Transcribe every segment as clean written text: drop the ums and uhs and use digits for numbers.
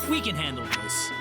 We can handle this.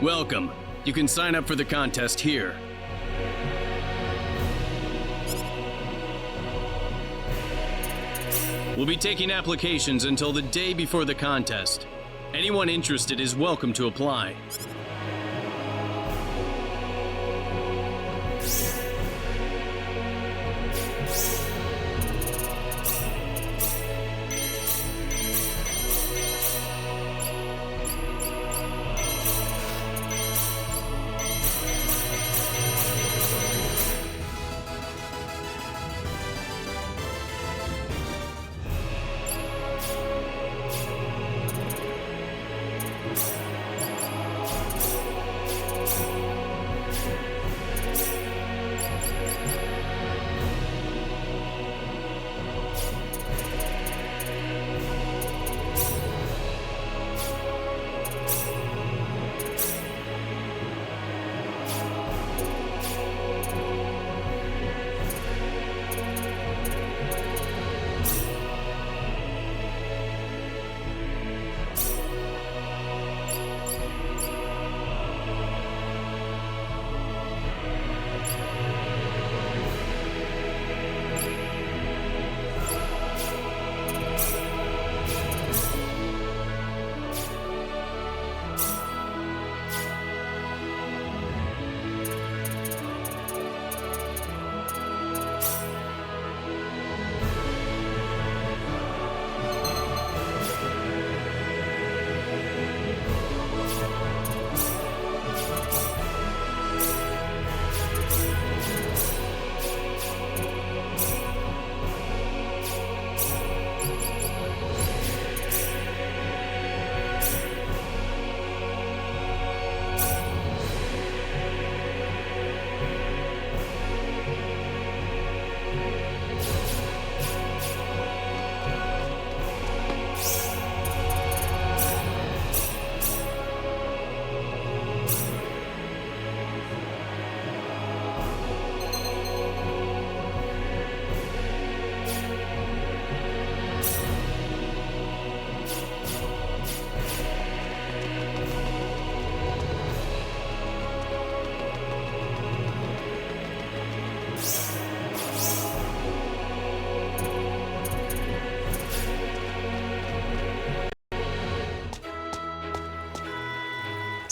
Welcome. You can sign up for the contest here. We'll be taking applications until the day before the contest. Anyone interested is welcome to apply.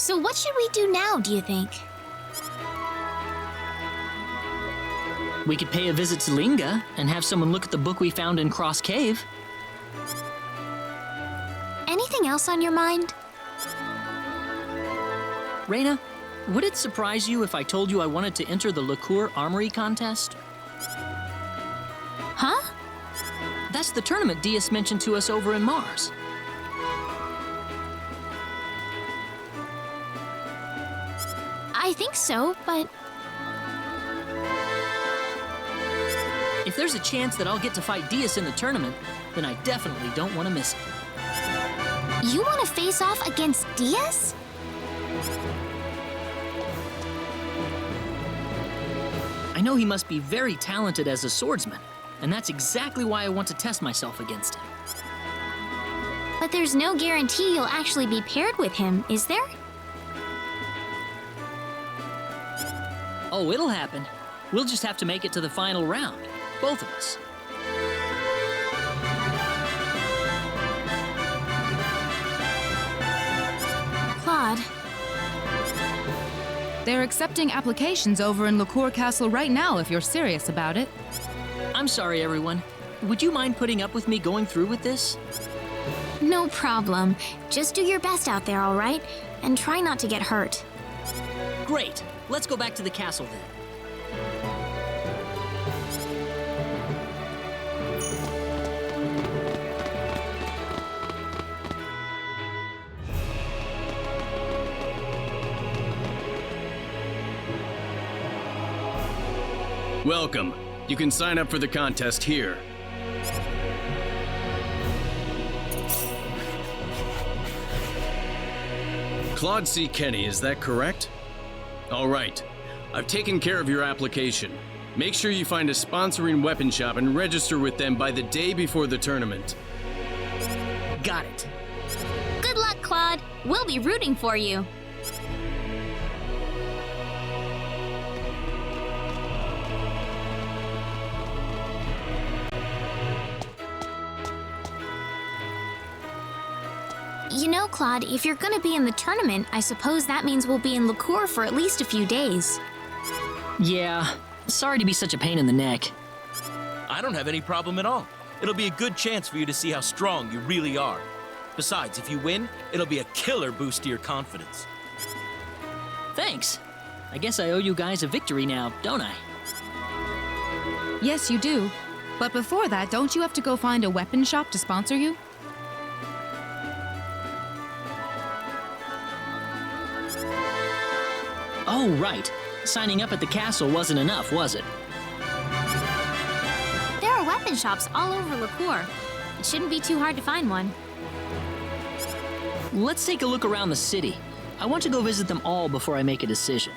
So what should we do now, do you think? We could pay a visit to Linga and have someone look at the book we found in Cross Cave. Anything else on your mind? Reina, would it surprise you if I told you I wanted to enter the Liqueur Armory contest? Huh? That's the tournament Dias mentioned to us over in Mars. I think so, but if there's a chance that I'll get to fight Dias in the tournament, then I definitely don't want to miss it. You want to face off against Diaz? I know he must be very talented as a swordsman, and that's exactly why I want to test myself against him. But there's no guarantee you'll actually be paired with him, is there? Oh, it'll happen. We'll just have to make it to the final round. Both of us. Claude, They're accepting applications over in Liqueur Castle right now if you're serious about it. I'm sorry, everyone. Would you mind putting up with me going through with this? no problem. Just do your best out there, all right? And try not to get hurt. Great. Let's go back to the castle then. Welcome. You can sign up for the contest here. Claude C. Kenny, is that correct? All right. I've taken care of your application. Make sure you find a sponsoring weapon shop and register with them by the day before the tournament. Got it. Good luck, Claude. We'll be rooting for you. You know, Claude, if you're gonna be in the tournament, I suppose that means we'll be in Liqueur for at least a few days. Yeah. Sorry to be such a pain in the neck. I don't have any problem at all. It'll be a good chance for you to see how strong you really are. Besides, if you win, it'll be a killer boost to your confidence. Thanks. I guess I owe you guys a victory now, don't I? Yes, you do. But before that, don't you have to go find a weapon shop to sponsor you? Oh, right. Signing up at the castle wasn't enough, was it? There are weapon shops all over Liqueur. It shouldn't be too hard to find one. Let's take a look around the city. I want to go visit them all before I make a decision.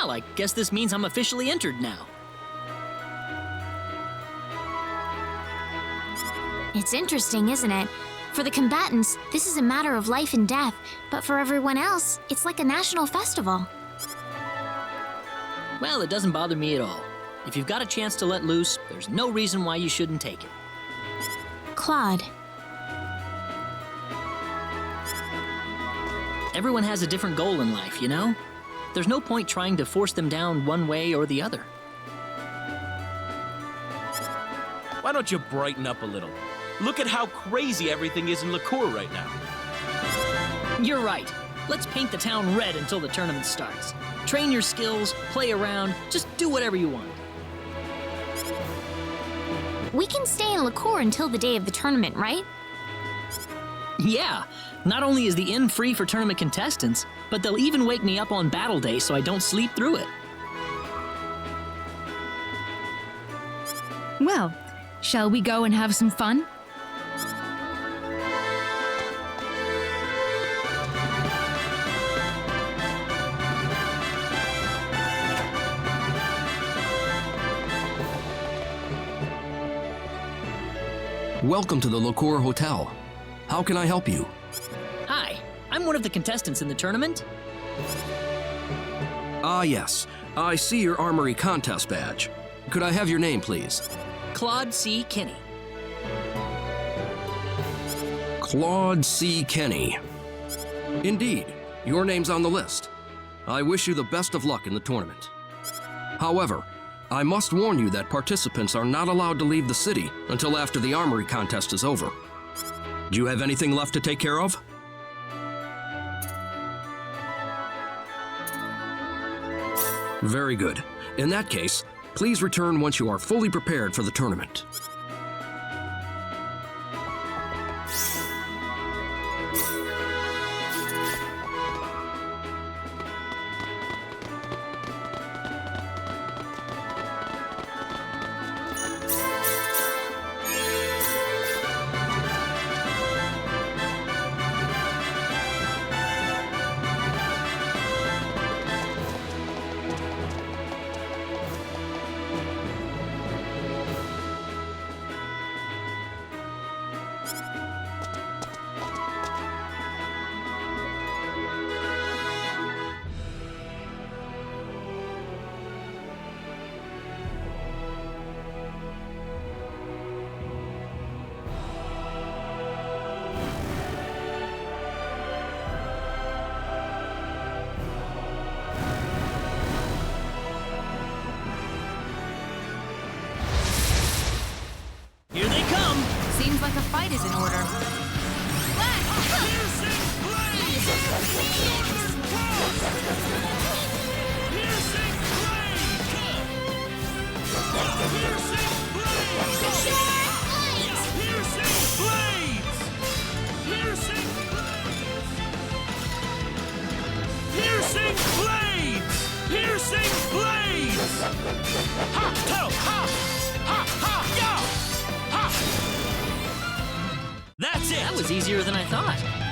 Well, I guess this means I'm officially entered now. It's interesting, isn't it? For the combatants, this is a matter of life and death, but for everyone else, it's like a national festival. Well, it doesn't bother me at all. If you've got a chance to let loose, there's no reason why you shouldn't take it. Claude, Everyone has a different goal in life, you know? There's no point trying to force them down one way or the other. Why don't you brighten up a little? Look at how crazy everything is in Licour right now. You're right. Let's paint the town red until the tournament starts. Train your skills, play around, just do whatever you want. we can stay in Licour until the day of the tournament, right? Yeah, not only is the inn free for tournament contestants, but they'll even wake me up on battle day so I don't sleep through it. Well, shall we go and have some fun? Welcome to the Licour Hotel. How can I help you? Hi, I'm one of the contestants in the tournament. Ah, yes. I see your Armory contest badge. Could I have your name, please? Claude C. Kinney. Claude C. Kenny. Indeed, your name's on the list. I wish you the best of luck in the tournament. However, I must warn you that participants are not allowed to leave the city until after the Armory contest is over. Do you have anything left to take care of? Very good. In that case, please return once you are fully prepared for the tournament. Here they come! Seems like a fight is in order. That's it! That was easier than I thought.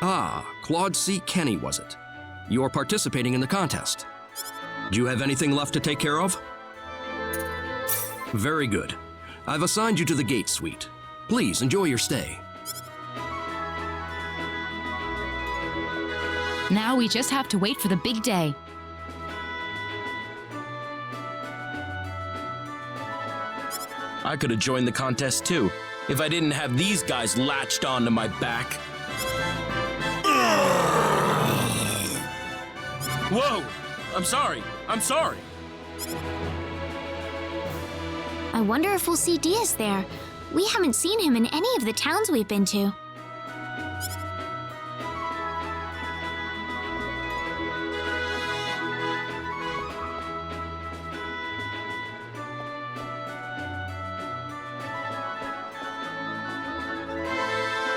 Ah, Claude C. Kenny, was it? You're participating in the contest. Do you have anything left to take care of? Very good. I've assigned you to the gate suite. Please enjoy your stay. Now we just have to wait for the big day. I could have joined the contest too, if I didn't have these guys latched onto my back. Whoa! I'm sorry. I'm sorry. I wonder if we'll see Diaz there. We haven't seen him in any of the towns we've been to.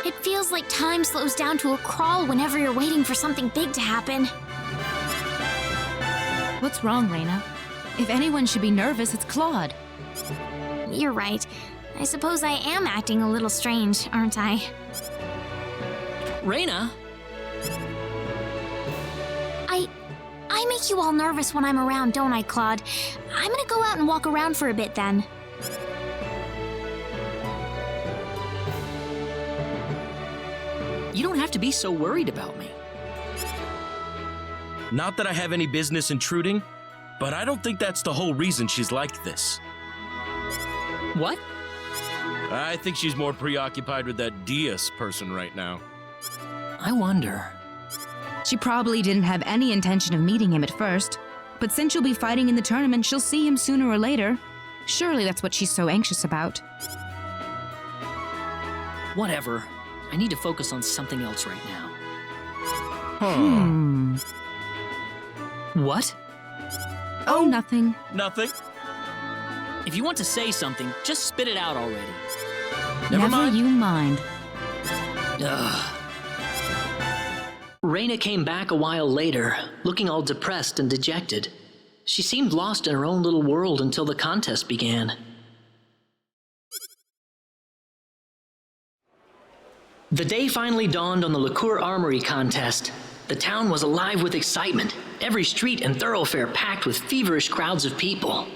It feels like time slows down to a crawl whenever you're waiting for something big to happen. What's wrong, Reina? If anyone should be nervous, it's Claude. You're right. I suppose I am acting a little strange, aren't I? Reina? I make you all nervous when I'm around, don't I, Claude? I'm gonna go out and walk around for a bit then. You don't have to be so worried about me. Not that I have any business intruding, but I don't think that's the whole reason she's like this. What? I think she's more preoccupied with that Diaz person right now. I wonder. She probably didn't have any intention of meeting him at first, but since you'll be fighting in the tournament, she'll see him sooner or later. Surely that's what she's so anxious about. Whatever. I need to focus on something else right now. What? Oh, nothing. Nothing. If you want to say something, just spit it out already. Never mind. You mind. Ugh. Reina came back a while later, looking all depressed and dejected. She seemed lost in her own little world until the contest began. The day finally dawned on the Liqueur Armory contest. The town was alive with excitement, every street and thoroughfare packed with feverish crowds of people.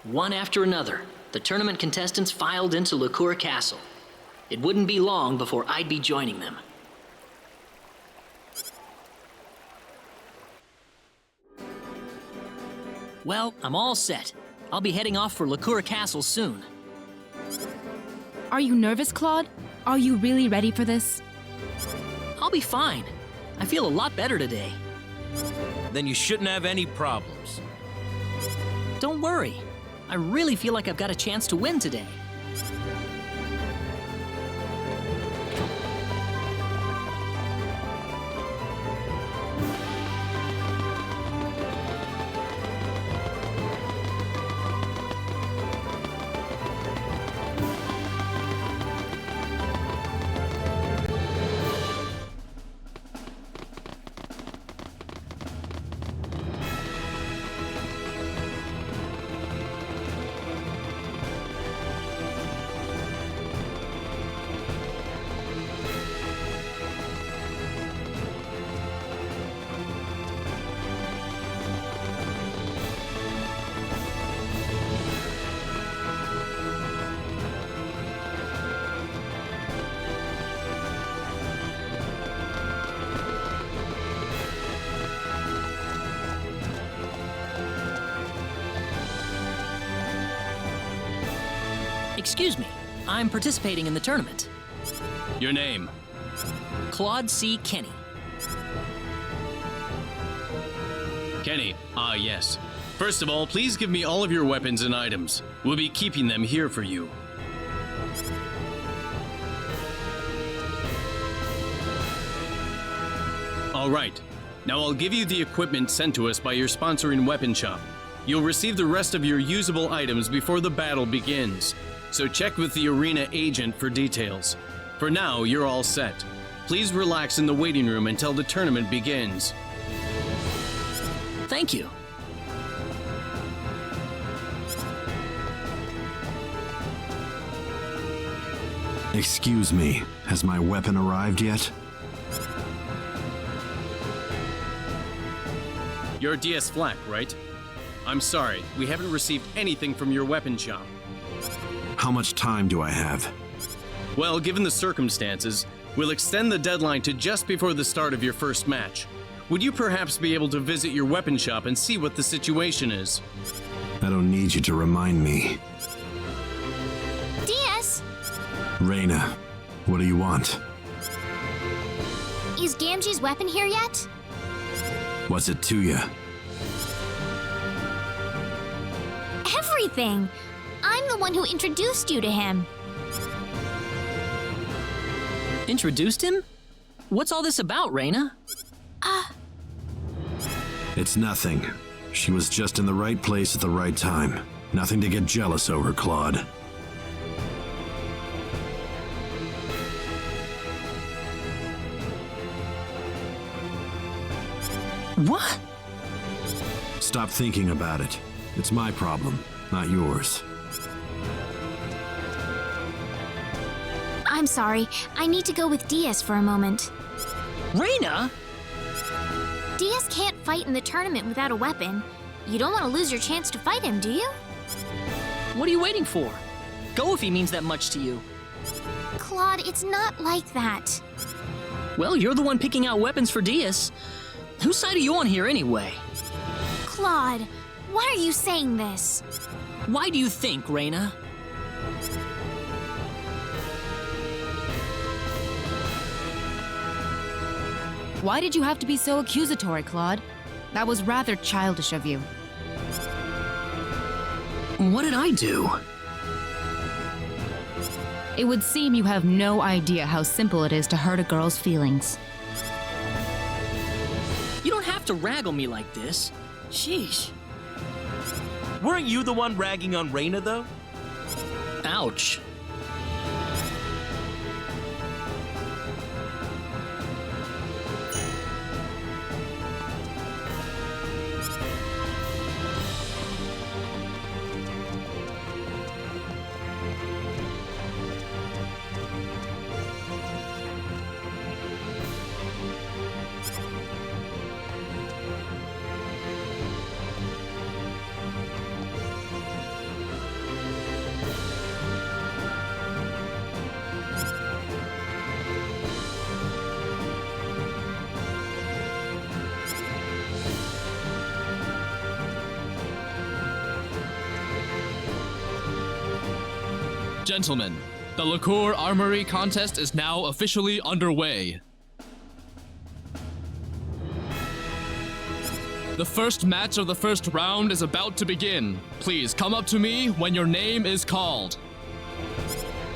One after another, the tournament contestants filed into Liqueur Castle. It wouldn't be long before I'd be joining them. Well, I'm all set. I'll be heading off for Liqueur Castle soon. Are you nervous, Claude? Are you really ready for this? I'll be fine. I feel a lot better today. Then you shouldn't have any problems. Don't worry. I really feel like I've got a chance to win today. Excuse me, I'm participating in the tournament. Your name? Claude C. Kenny. Kenny. Ah, yes. First of all, please give me all of your weapons and items. We'll be keeping them here for you. All right. Now I'll give you the equipment sent to us by your sponsoring weapon shop. You'll receive the rest of your usable items before the battle begins. So check with the arena agent for details. For now, you're all set. Please relax in the waiting room until the tournament begins. Thank you. Excuse me, has my weapon arrived yet? You're DS Flak, right? I'm sorry, we haven't received anything from your weapon shop. How much time do I have? Well, given the circumstances, we'll extend the deadline to just before the start of your first match. Would you perhaps be able to visit your weapon shop and see what the situation is? I don't need you to remind me. DS! Reina, what do you want? Is Gamgee's weapon here yet? What's it to you? Everything! I'm the one who introduced you to him. Introduced him? What's all this about, Reina? It's nothing. She was just in the right place at the right time. Nothing to get jealous over, Claude. What? Stop thinking about it. It's my problem, not yours. I'm sorry. I need to go with DS for a moment. Reina? DS can't fight in the tournament without a weapon. You don't want to lose your chance to fight him, do you? What are you waiting for? Go if he means that much to you. Claude, it's not like that. Well, you're the one picking out weapons for DS. Whose side are you on here anyway? Claude, why are you saying this? Why do you think, Reina? Why did you have to be so accusatory, Claude? That was rather childish of you. What did I do? It would seem you have no idea how simple it is to hurt a girl's feelings. You don't have to rag on me like this. Sheesh. Weren't you the one ragging on Reina, though? Ouch. Gentlemen, the Liqueur Armory contest is now officially underway. The first match of the first round is about to begin. Please come up to me when your name is called.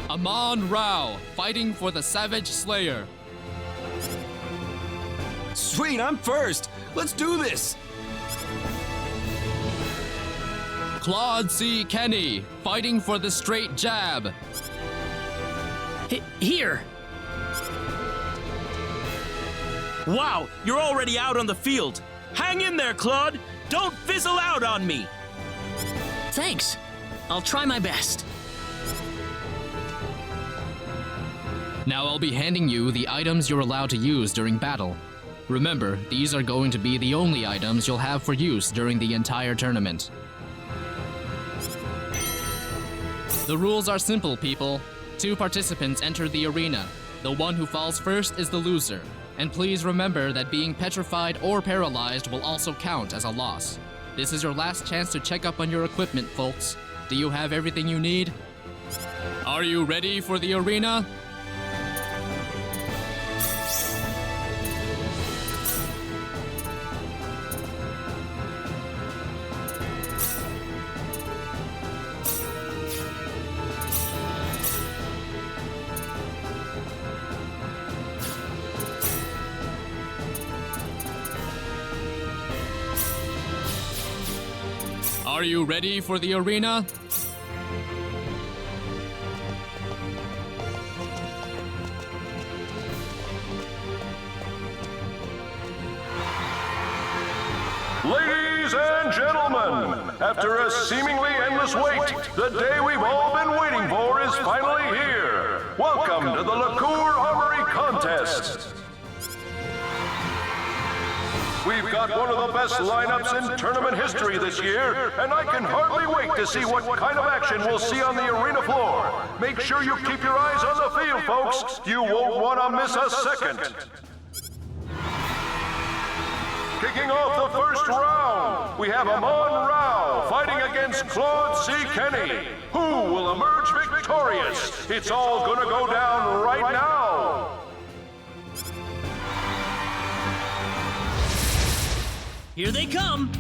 Amon Rao, fighting for the Savage Slayer. Sweet, I'm first. Let's do this. Claude C. Kenny, fighting for the Straight Jab. Here. Wow, you're already out on the field. Hang in there, Claude. Don't fizzle out on me. Thanks. I'll try my best. Now I'll be handing you the items you're allowed to use during battle. Remember, these are going to be the only items you'll have for use during the entire tournament. The rules are simple, people. 2 participants enter the arena. The one who falls first is the loser. And please remember that being petrified or paralyzed will also count as a loss. This is your last chance to check up on your equipment, folks. Do you have everything you need? Are you ready for the arena? Are you ready for the arena? Ladies and gentlemen, after a seemingly endless wait, the day we've all been waiting for is finally here. welcome to the Liqueur Armory Contest. We've got one of the best lineups in tournament history this year, and I can hardly wait to see what kind of action we'll see on the arena floor. Make sure you keep your eyes on the field, folks. You won't want to miss a second. Kicking off the first round, we have Amon Rao fighting against Claude C. Kenny. Who will emerge victorious? It's all gonna go down right now. Here they come!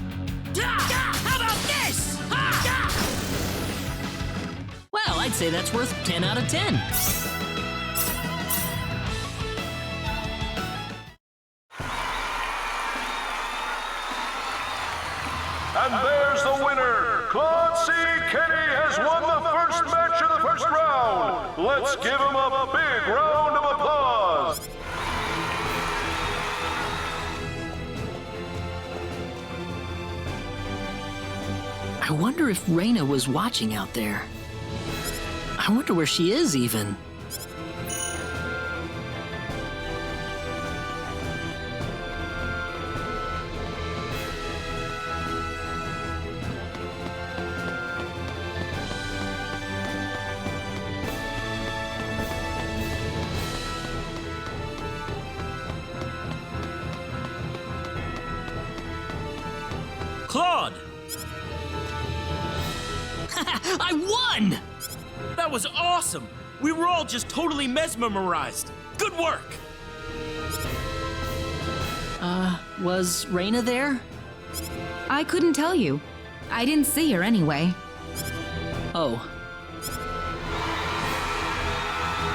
How about this? Well, I'd say that's worth 10 out of 10. And there's the winner! Claude C. Kenny has won the first match of the first round! Let's give him a big round of applause! I wonder if Reyna was watching out there. I wonder where she is, even. Claude! I won! That was awesome! We were all just totally mesmerized. Good work! Was Reyna there? I couldn't tell you. I didn't see her anyway. Oh.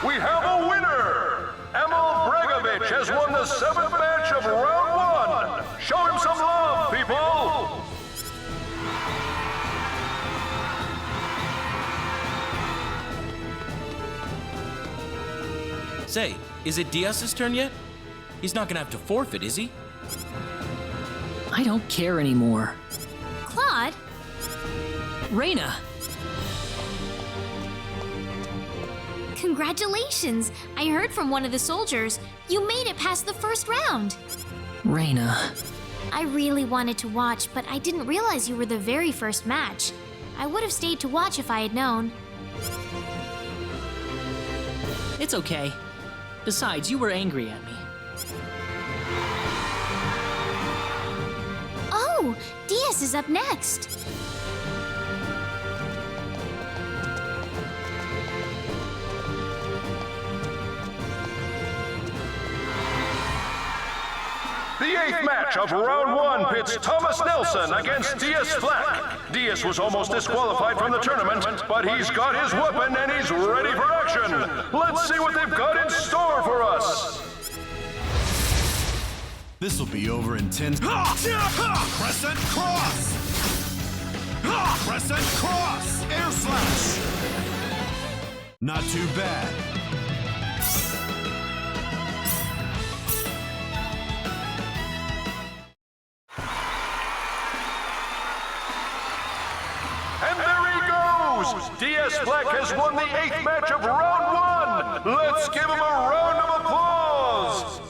We have a winner! Emil Bregovic has won the 7th match of round 1! Show him some love, people! Say, is it Diaz's turn yet? He's not gonna have to forfeit, is he? I don't care anymore. Claude? Reyna! Congratulations! I heard from one of the soldiers. You made it past the first round. Reyna. I really wanted to watch, but I didn't realize you were the very first match. I would have stayed to watch if I had known. It's okay. Besides, you were angry at me. Oh, Diaz is up next. The 8th match of round 1 pits Thomas Nelson against Diaz Flack. Diaz was almost disqualified from the tournament, but he's got his weapon and he's ready for action. Let's see what they've got in store for us. This'll be over in 10. Crescent cross! Crescent cross! Air slash! Not too bad. And there he goes! Diaz Flack has won the 8th match of round 1! Let's give him a round of applause!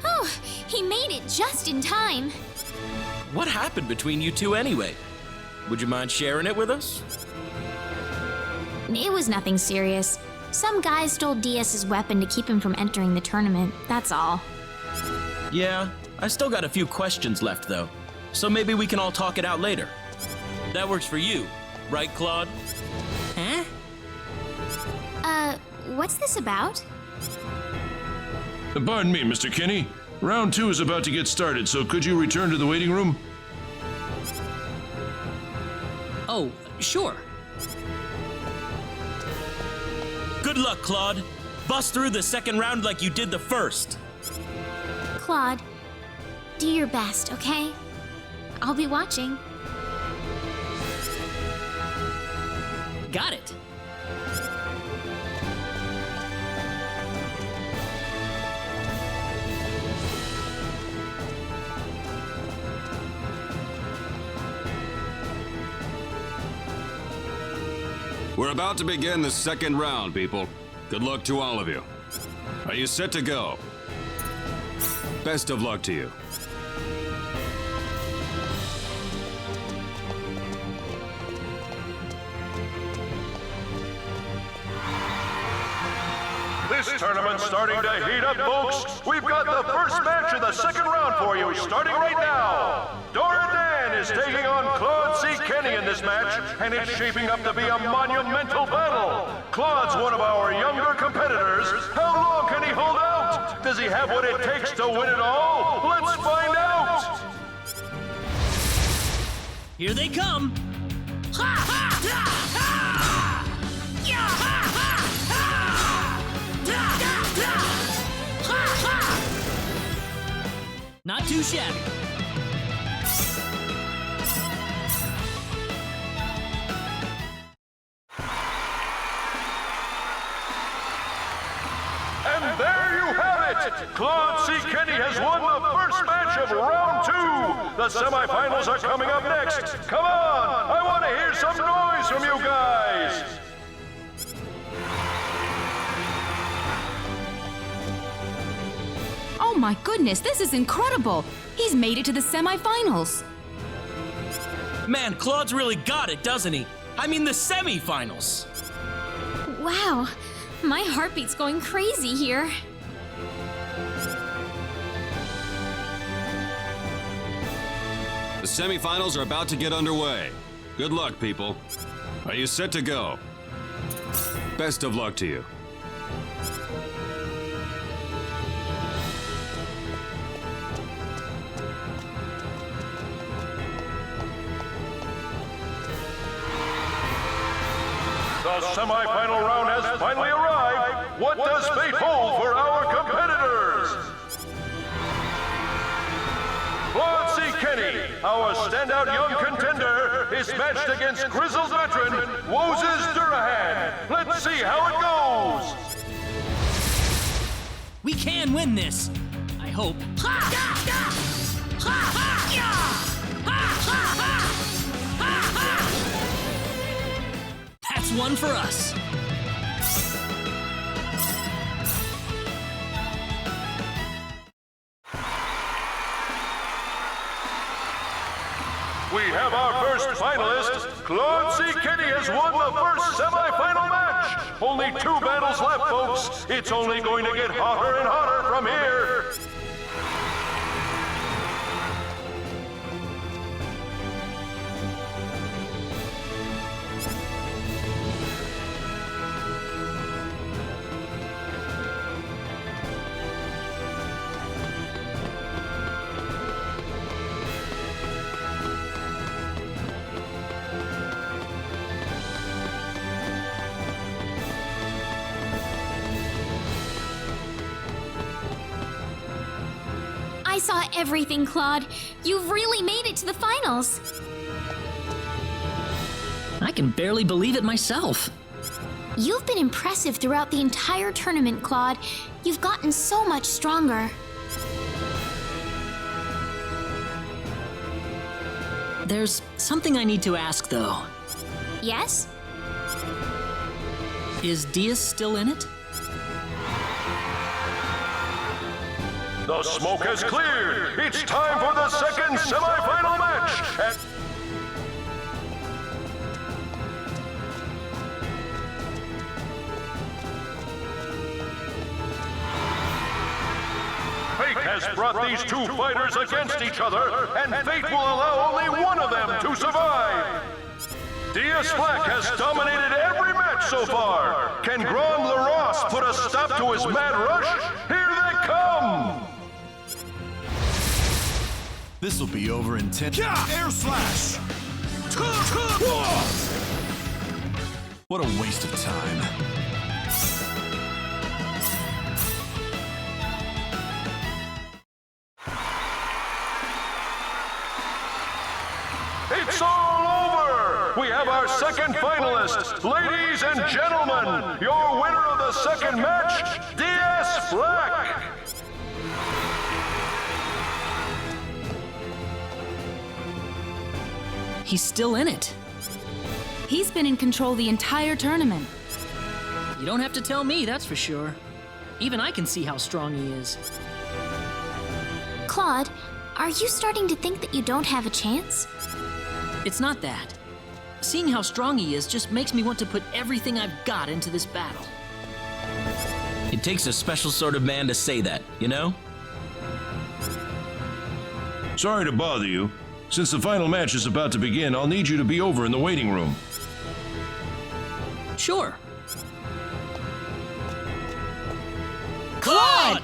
Oh, he made it just in time. What happened between you two anyway? Would you mind sharing it with us? It was nothing serious. Some guy stole Diaz's weapon to keep him from entering the tournament, that's all. Yeah, I still got a few questions left though, so maybe we can all talk it out later. That works for you, right, Claude? Huh? What's this about? Pardon me, Mr. Kenny. Round 2 is about to get started, so could you return to the waiting room? Oh, sure. Good luck, Claude. Bust through the second round like you did the first. Claude, do your best, okay? I'll be watching. Got it. We're about to begin the second round, people. Good luck to all of you. Are you set to go? Best of luck to you. This tournament's starting to heat up, folks. We've got the first match of the second round for you, starting right now. Dora Dan is taking on Claude C. Kenny in this match, and it's shaping up to be a monumental battle. Claude's one of our younger competitors. How long can he hold out? Does he have what it takes to win it all? Let's find out! Here they come. Ha ha ha ha! Yeah ha ha ha! Da da da! Ha ha! Not too shabby. And there you have it! Claude C. Kenny has won the first match of round 2. The semifinals are coming up next. Come on! I want to hear some noise from you guys! Oh my goodness, this is incredible! He's made it to the semifinals. Man, Claude's really got it, doesn't he? I mean, the semifinals. Wow, my heartbeat's going crazy here. The semifinals are about to get underway. Good luck, people. Are you set to go? Best of luck to you. The semi-final round has finally arrived. What does fate hold for our competitors? Claude C. Kenny, our standout young contender, is matched against grizzled veteran Woses Durahan. Let's see how it goes. We can win this. I hope. Ha! Ya! Ya! Ha! Ha! Ya! Ha! Ha! Ha! Ha! Ha! That's one for us. We have our first finalist. Claude C. Kenny has won the first semi-final match. Only 2 battles left, folks. It's only going to get hotter and hotter from here. I saw everything, Claude. You've really made it to the finals. I can barely believe it myself. You've been impressive throughout the entire tournament, Claude. You've gotten so much stronger. There's something I need to ask, though. Yes? Is Diaz still in it? The smoke has cleared. It's time for the second semi-final match. And fate has brought these 2 fighters against each other, and fate will allow only one of them to survive. Diaz Black has dominated every match so far. Can Grand Laros put a stop to his mad rush? Here they come! This'll be over in 10. Air slash! What a waste of time. It's all over! We have our second finalist. Ladies and gentlemen, your winner of the second match, Diaz Black. He's still in it. He's been in control the entire tournament. You don't have to tell me, that's for sure. Even I can see how strong he is. Claude, are you starting to think that you don't have a chance? It's not that. Seeing how strong he is just makes me want to put everything I've got into this battle. It takes a special sort of man to say that, you know? Sorry to bother you. Since the final match is about to begin, I'll need you to be over in the waiting room. Sure. Claude!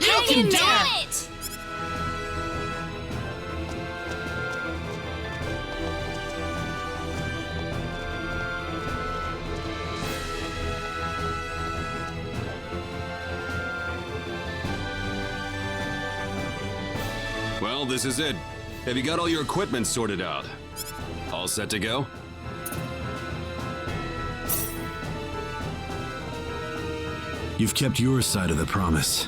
You can do it! Well, this is it. Have you got all your equipment sorted out? All set to go? You've kept your side of the promise.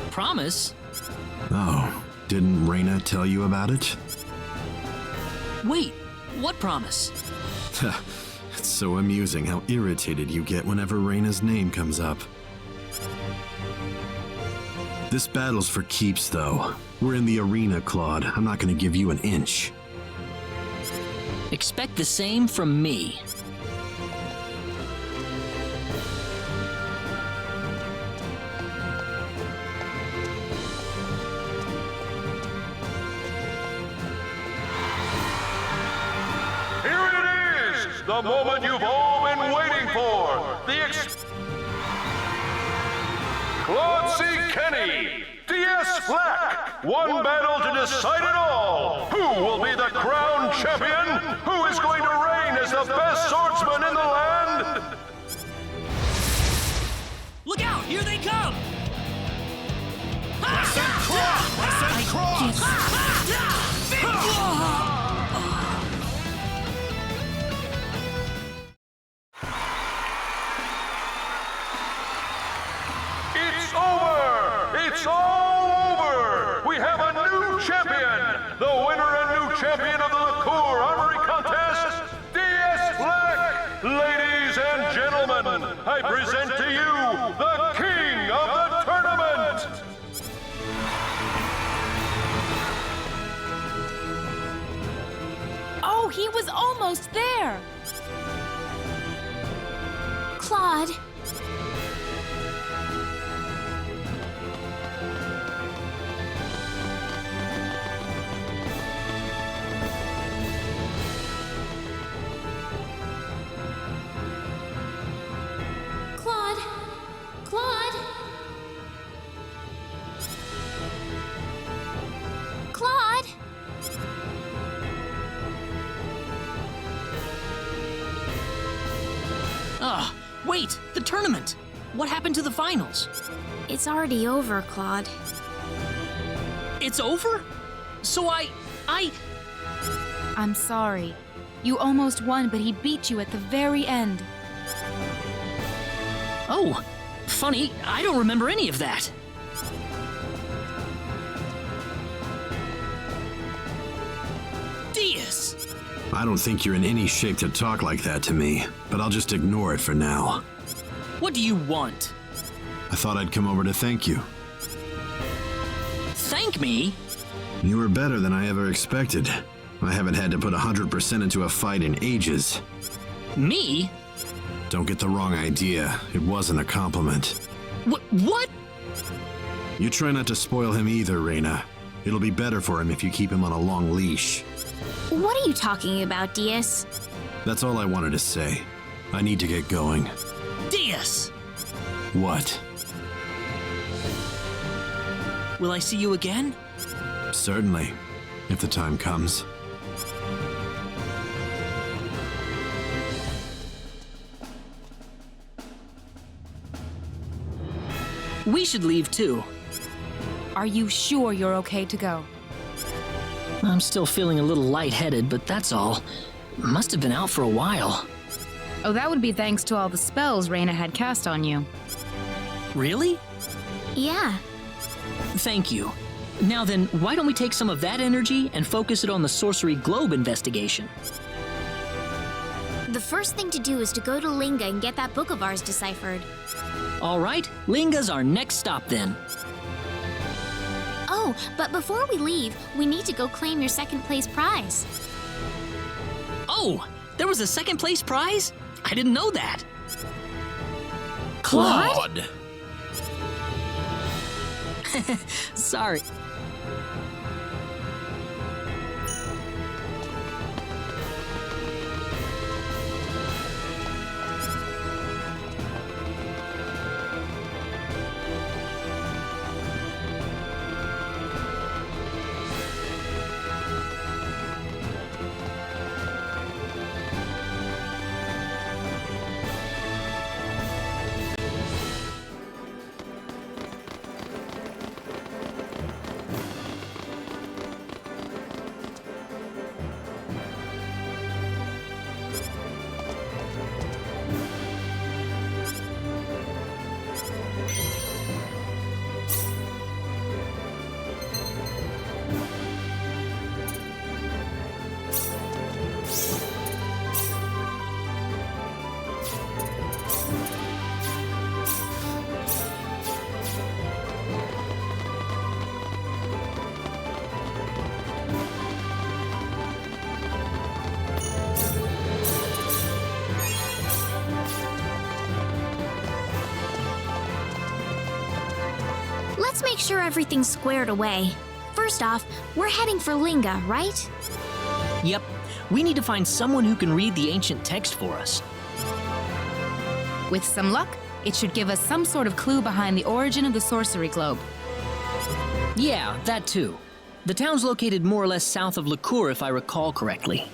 Promise? Oh, didn't Reyna tell you about it? Wait, what promise? It's so amusing how irritated you get whenever Reyna's name comes up. This battle's for keeps, though. We're in the arena, Claude. I'm not gonna give you an inch. Expect the same from me. Here it is! The moment you've all been waiting for! Claude C. Kenny, DS Black, one battle to decide it all! Who will be the crowned champion? Who is going to reign as the best swordsman in the land? Look out! Here they come! It's over! It's all over! We have a new champion! The winner and new champion of the Licour Armory Contest, DS Black! Ladies and gentlemen, I present to you the king of the tournament! Oh, he was almost there! Claude, Claude, Claude, Claude. Ah, wait! The tournament! What happened to the finals? It's already over, Claude. It's over? So I'm sorry. You almost won, but he beat you at the very end. Oh, funny, I don't remember any of that. DS! I don't think you're in any shape to talk like that to me, but I'll just ignore it for now. What do you want? I thought I'd come over to thank you. Thank me? You were better than I ever expected. I haven't had to put 100% into a fight in ages. Me? Don't get the wrong idea. It wasn't a compliment. What? You try not to spoil him either, Reyna. It'll be better for him if you keep him on a long leash. What are you talking about, DS? That's all I wanted to say. I need to get going. DS! What? Will I see you again? Certainly, if the time comes. We should leave too. Are you sure you're okay to go? I'm still feeling a little lightheaded, but that's all. Must have been out for a while. Oh, that would be thanks to all the spells Reyna had cast on you. Really? Yeah. Thank you. Now then, why don't we take some of that energy and focus it on the Sorcery Globe investigation? The first thing to do is to go to Linga and get that book of ours deciphered. All right, Linga's our next stop then. Oh, but before we leave, we need to go claim your second place prize. Oh, there was a second place prize? I didn't know that. Claude! Sorry. Let's make sure everything's squared away. First off, we're heading for Linga, right? Yep, we need to find someone who can read the ancient text for us. With some luck, it should give us some sort of clue behind the origin of the sorcery globe. Yeah, that too. The town's located more or less south of Liqueur, if I recall correctly.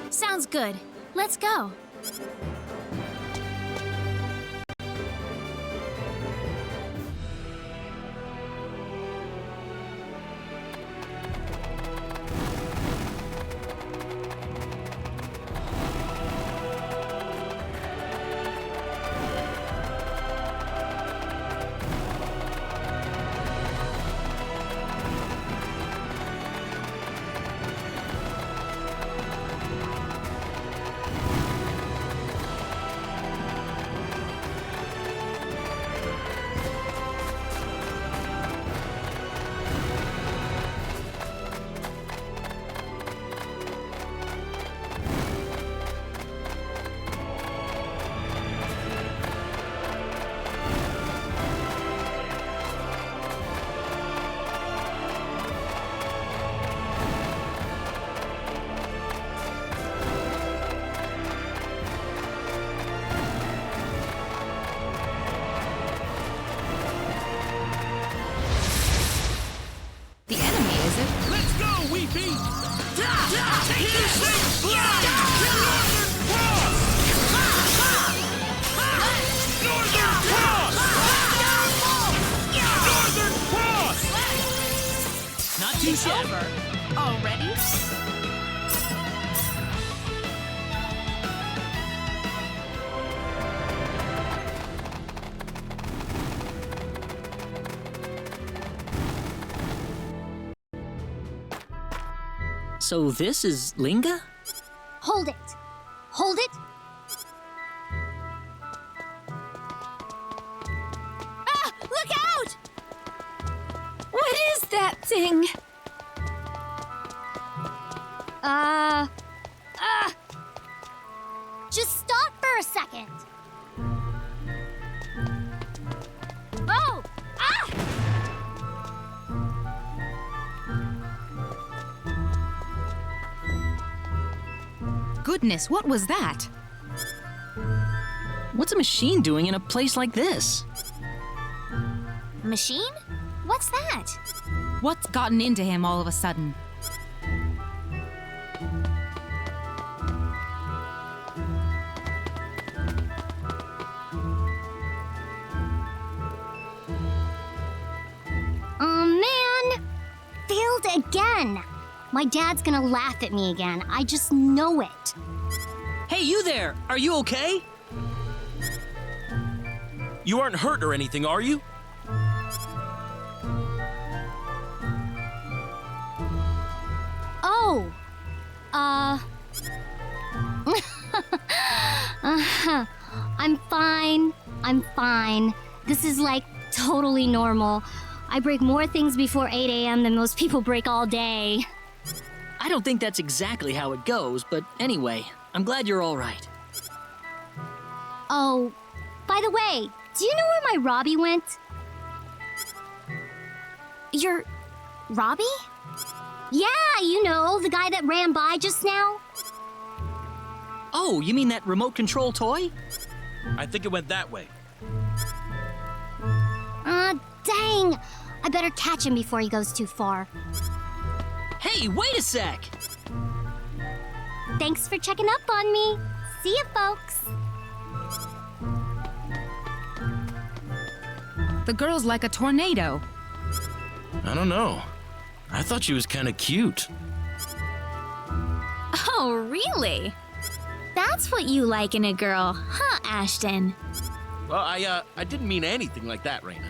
Sounds good. Let's go. The enemy, is it? Let's go, Weepy! Take this thing! Northern Cross! Northern Cross! Northern Cross! Not too shabby. Already? So this is Linga? Hold it. Hold it. Ah! Look out! What is that thing? Just stop for a second. Oh! Ah! Goodness, what was that? What's a machine doing in a place like this? Machine? What's that? What's gotten into him all of a sudden? Oh man! Failed again! My dad's gonna laugh at me again. I just know it. Hey, you there! Are you okay? You aren't hurt or anything, are you? Oh! I'm fine. I'm fine. This is like totally normal. I break more things before 8 a.m. than most people break all day. I don't think that's exactly how it goes, but anyway, I'm glad you're all right. Oh, by the way, do you know where my Robbie went? Your Robbie? Yeah, you know, the guy that ran by just now. Oh, you mean that remote control toy? I think it went that way. Dang. I better catch him before he goes too far. Hey, wait a sec! Thanks for checking up on me. See ya, folks. The girl's like a tornado. I don't know. I thought she was kind of cute. Oh, really? That's what you like in a girl, huh, Ashton? Well, I didn't mean anything like that, Raina.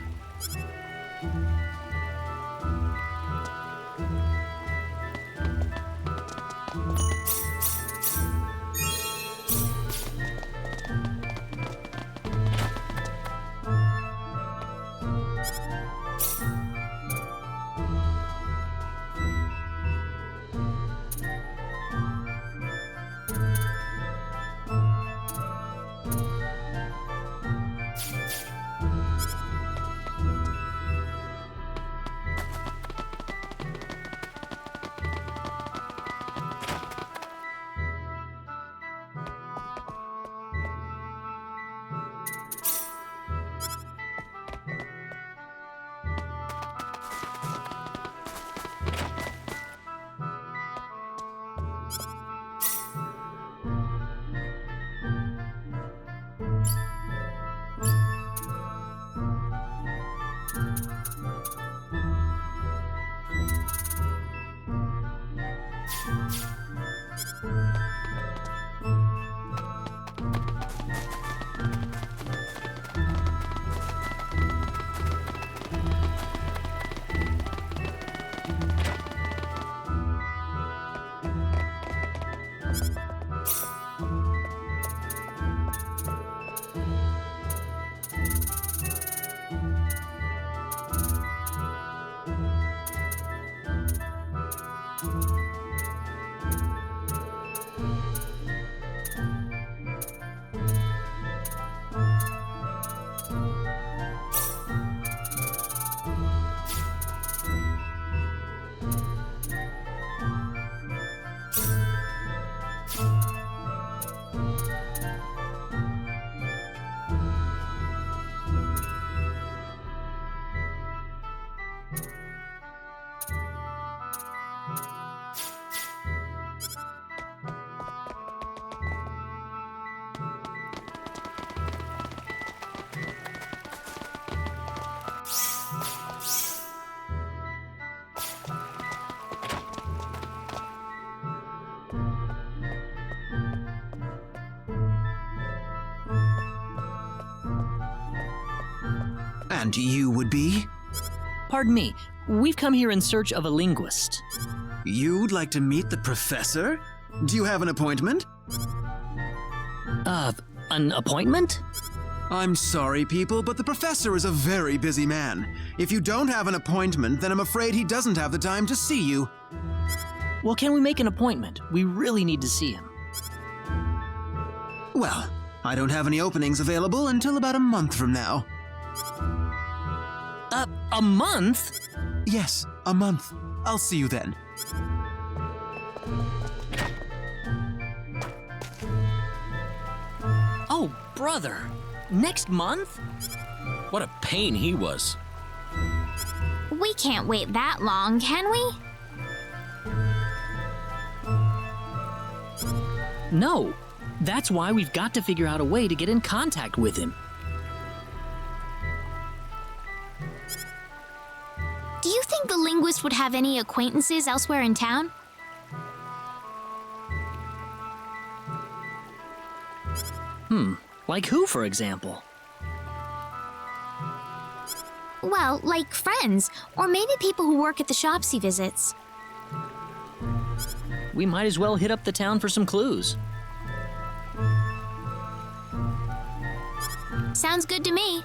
And you would be? Pardon me, we've come here in search of a linguist. You'd like to meet the professor? Do you have an appointment? An appointment? I'm sorry, people, but the professor is a very busy man. If you don't have an appointment, then I'm afraid he doesn't have the time to see you. Well, can we make an appointment? We really need to see him. Well, I don't have any openings available until about a month from now. A month? Yes, a month. I'll see you then. Oh, brother. Next month? What a pain he was. We can't wait that long, can we? No. That's why we've got to figure out a way to get in contact with him. Do you think the linguist would have any acquaintances elsewhere in town? Like who, for example? Well, like friends, or maybe people who work at the shops he visits. We might as well hit up the town for some clues. Sounds good to me.